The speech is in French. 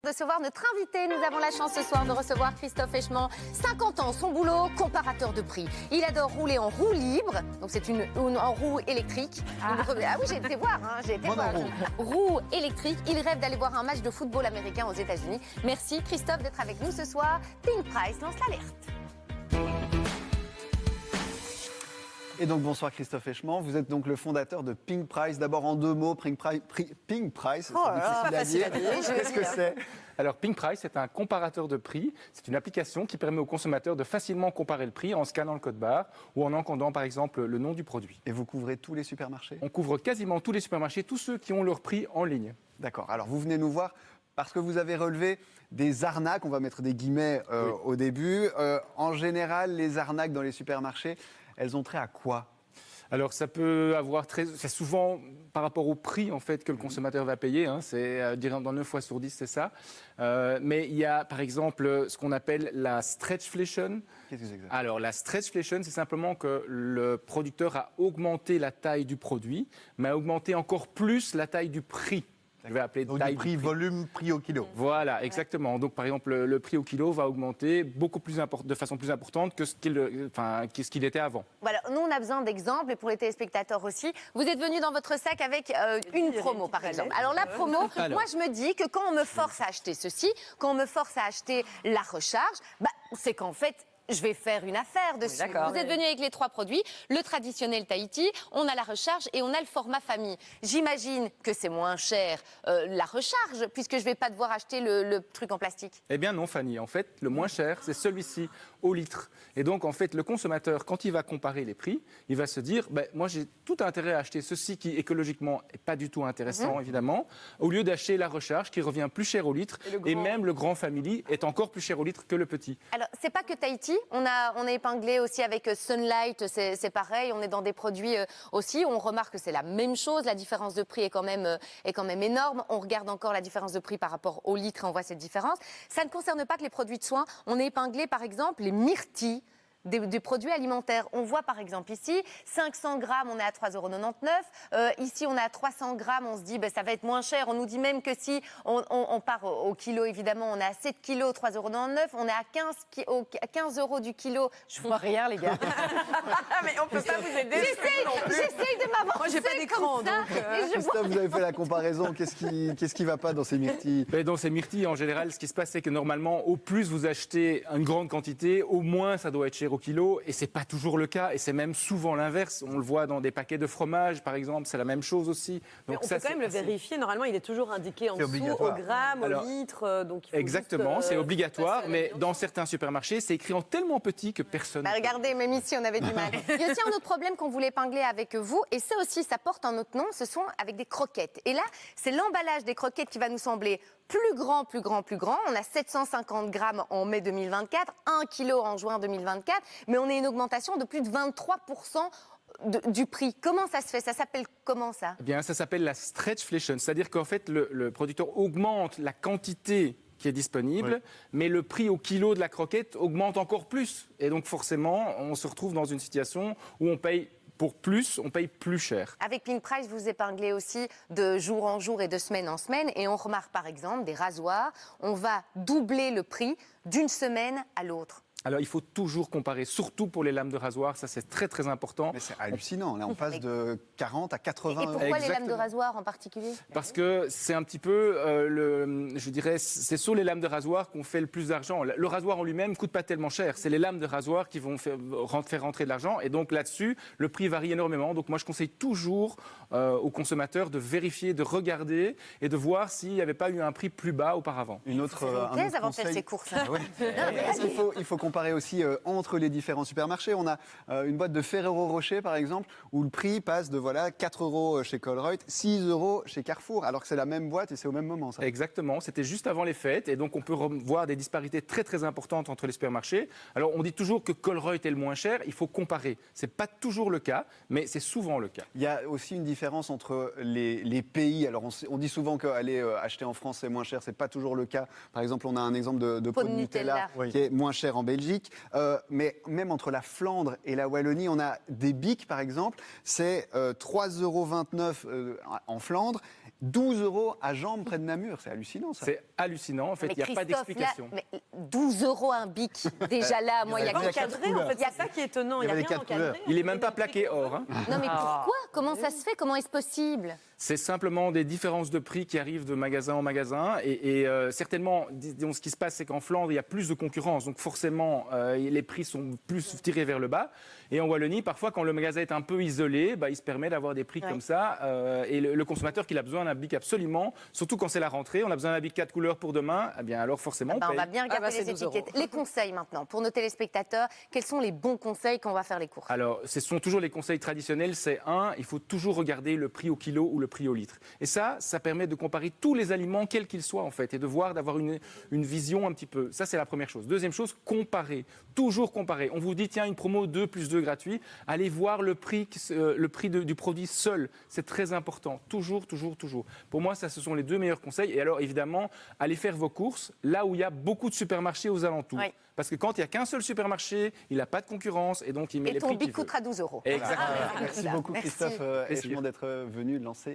Recevoir notre invité. Nous avons la chance ce soir de recevoir Christophe Echement. 50 ans, son boulot, comparateur de prix. Il adore rouler en roue libre, donc c'est une en roue électrique. Ah oui, j'ai été voir, roue électrique. Il rêve d'aller voir un match de football américain aux États-Unis. Merci Christophe d'être avec nous ce soir. Pink Price lance l'alerte. Et donc bonsoir Christophe Echement, vous êtes donc le fondateur de Pink Price. D'abord en deux mots, Pink Price, c'est difficile à dire. Qu'est-ce que c'est ? Alors Pink Price, c'est un comparateur de prix. C'est une application qui permet aux consommateurs de facilement comparer le prix en scannant le code barre ou en encodant par exemple le nom du produit. Et vous couvrez tous les supermarchés ? On couvre quasiment tous les supermarchés, tous ceux qui ont leur prix en ligne. D'accord, alors vous venez nous voir parce que vous avez relevé des arnaques, on va mettre des guillemets au début. En général, les arnaques dans les supermarchés, elles ont trait à quoi ? Alors ça peut avoir c'est souvent par rapport au prix en fait que le consommateur va payer. C'est dans 9 fois sur 10, c'est ça. Mais il y a par exemple ce qu'on appelle la stretchflation. Qu'est-ce que c'est exactement ? Alors la stretchflation, c'est simplement que le producteur a augmenté la taille du produit, mais a augmenté encore plus la taille du prix. Je vais appeler donc taille du prix, volume, prix au kilo. Voilà, exactement. Donc, par exemple, le prix au kilo va augmenter de façon plus importante que ce qu'il était avant. Voilà, nous, on a besoin d'exemples et pour les téléspectateurs aussi. Vous êtes venu dans votre sac avec une promo, par exemple. Alors, la promo, moi, je me dis que quand on me force à acheter ceci, quand on me force à acheter la recharge, c'est qu'en fait, je vais faire une affaire dessus. Vous êtes venu avec les 3 produits, le traditionnel Tahiti, on a la recharge et on a le format famille. J'imagine que c'est moins cher la recharge, puisque je ne vais pas devoir acheter le truc en plastique. Eh bien non, Fanny. En fait, le moins cher, c'est celui-ci au litre. Et donc, en fait, le consommateur, quand il va comparer les prix, il va se dire, moi, j'ai tout intérêt à acheter ceci qui, écologiquement, n'est pas du tout intéressant, évidemment, au lieu d'acheter la recharge qui revient plus cher au litre. Et même le grand family est encore plus cher au litre que le petit. Alors, c'est pas que Tahiti. On est épinglé aussi avec Sunlight, c'est pareil. On est dans des produits aussi. On remarque que c'est la même chose. La différence de prix est quand même énorme. On regarde encore la différence de prix par rapport au litre et on voit cette différence. Ça ne concerne pas que les produits de soins. On est épinglé, par exemple, les myrtilles. Des produits alimentaires. On voit par exemple ici, 500 grammes, on est à 3,99 €. Ici, on est à 300 grammes, on se dit ça va être moins cher. On nous dit même que si on part au kilo, évidemment, on est à 7 kilos, 3,99 €. On est à 15 € du kilo. Je vois rien, les gars. Mais on peut pas vous aider. J'essaye de m'avancer. Moi, j'ai pas d'écran, donc. Christophe, vous avez fait la comparaison. Qu'est-ce qui va pas dans ces myrtilles ? Dans ces myrtilles, en général, ce qui se passe, c'est que normalement, au plus vous achetez une grande quantité, au moins ça doit être cher au kilo, et c'est pas toujours le cas, et c'est même souvent l'inverse. On le voit dans des paquets de fromage, par exemple, c'est la même chose aussi. Donc on peut quand même le vérifier. Normalement, il est toujours indiqué en dessous, au gramme, au litre. Donc il faut exactement, c'est obligatoire, mais dans certains supermarchés, c'est écrit en tellement petit que personne. Regardez, même ici, on avait du mal. Il y a aussi un autre problème qu'on voulait épingler avec vous, et ça aussi, ça porte un autre nom. Ce sont avec des croquettes. Et là, c'est l'emballage des croquettes qui va nous sembler plus grand. On a 750 grammes en mai 2024, 1 kg en juin 2024, mais on a une augmentation de plus de 23% du prix. Comment ça se fait ? Ça s'appelle comment ça ? Eh bien, ça s'appelle la stretchflation, c'est-à-dire qu'en fait, le producteur augmente la quantité qui est disponible, mais le prix au kilo de la croquette augmente encore plus. Et donc forcément, on se retrouve dans une situation où on paye pour plus, on paye plus cher. Avec Pink Price, vous épinglez aussi de jour en jour et de semaine en semaine. Et on remarque par exemple des rasoirs. On va doubler le prix d'une semaine à l'autre. Alors, il faut toujours comparer, surtout pour les lames de rasoir, ça c'est très très important. Mais c'est hallucinant, là on passe de 40 à 80 Et €. pourquoi les lames de rasoir en particulier ? Parce que c'est un petit peu, je dirais, c'est sur les lames de rasoir qu'on fait le plus d'argent. Le rasoir en lui-même ne coûte pas tellement cher, c'est les lames de rasoir qui vont faire rentrer de l'argent. Et donc là-dessus, le prix varie énormément. Donc moi je conseille toujours aux consommateurs de vérifier, de regarder et de voir s'il n'y avait pas eu un prix plus bas auparavant. Une autre, C'est une avant de faire ses courses. Parce qu'il faut comparer aussi entre les différents supermarchés. On a une boîte de Ferrero Rocher, par exemple, où le prix passe de 4 € chez Colruyt, 6 € chez Carrefour, alors que c'est la même boîte et c'est au même moment. Ça. Exactement, c'était juste avant les fêtes et donc on peut voir des disparités très très importantes entre les supermarchés. Alors on dit toujours que Colruyt est le moins cher, il faut comparer. Ce n'est pas toujours le cas, mais c'est souvent le cas. Il y a aussi une différence entre les pays. Alors on dit souvent qu'aller acheter en France c'est moins cher, c'est pas toujours le cas. Par exemple, on a un exemple de pot de Nutella qui est moins cher en Belgique. Mais même entre la Flandre et la Wallonie, on a des bics par exemple, c'est 3,29 € en Flandre 12 € à Jambes, près de Namur, c'est hallucinant ça. C'est hallucinant, en fait, Mais il n'y a pas Christophe, d'explication. là, mais 12 € un bic, déjà là, moi, il y a Pas encadré, en fait, c'est ça qui est étonnant. Il n'y a rien encadré. Il n'est même pas plaqué or. Hein. Non, mais pourquoi? Comment ça se fait? Comment est-ce possible? C'est simplement des différences de prix qui arrivent de magasin en magasin. Et certainement, disons, ce qui se passe, c'est qu'en Flandre, il y a plus de concurrence. Donc forcément, les prix sont plus tirés vers le bas. Et en Wallonie, parfois, quand le magasin est un peu isolé, il se permet d'avoir des prix comme ça. Et le consommateur qui a besoin d'un bic absolument, surtout quand c'est la rentrée, on a besoin d'un bic 4 couleurs pour demain, eh bien alors forcément, on on paye. va bien regarder c'est les 12 €. étiquettes. Les conseils maintenant, pour nos téléspectateurs, quels sont les bons conseils quand on va faire les courses? Alors, ce sont toujours les conseils traditionnels. C'est il faut toujours regarder le prix au kilo ou le prix au litre. Et ça permet de comparer tous les aliments, quels qu'ils soient en fait, et d'avoir une vision un petit peu. Ça, c'est la première chose. Deuxième chose, comparer. Toujours comparer. On vous dit, tiens, une promo 2 plus 2 gratuit. Allez voir le prix du produit seul. C'est très important. Toujours, toujours, toujours. Pour moi, ça, ce sont les 2 meilleurs conseils. Et alors, évidemment, allez faire vos courses là où il y a beaucoup de supermarchés aux alentours. Oui. Parce que quand il n'y a qu'un seul supermarché, il n'a pas de concurrence et donc il met les Et ton prix qu'il bic veut. coûtera 12 €. Exactement. Merci beaucoup Merci. Christophe Eschemont d'être venu lancer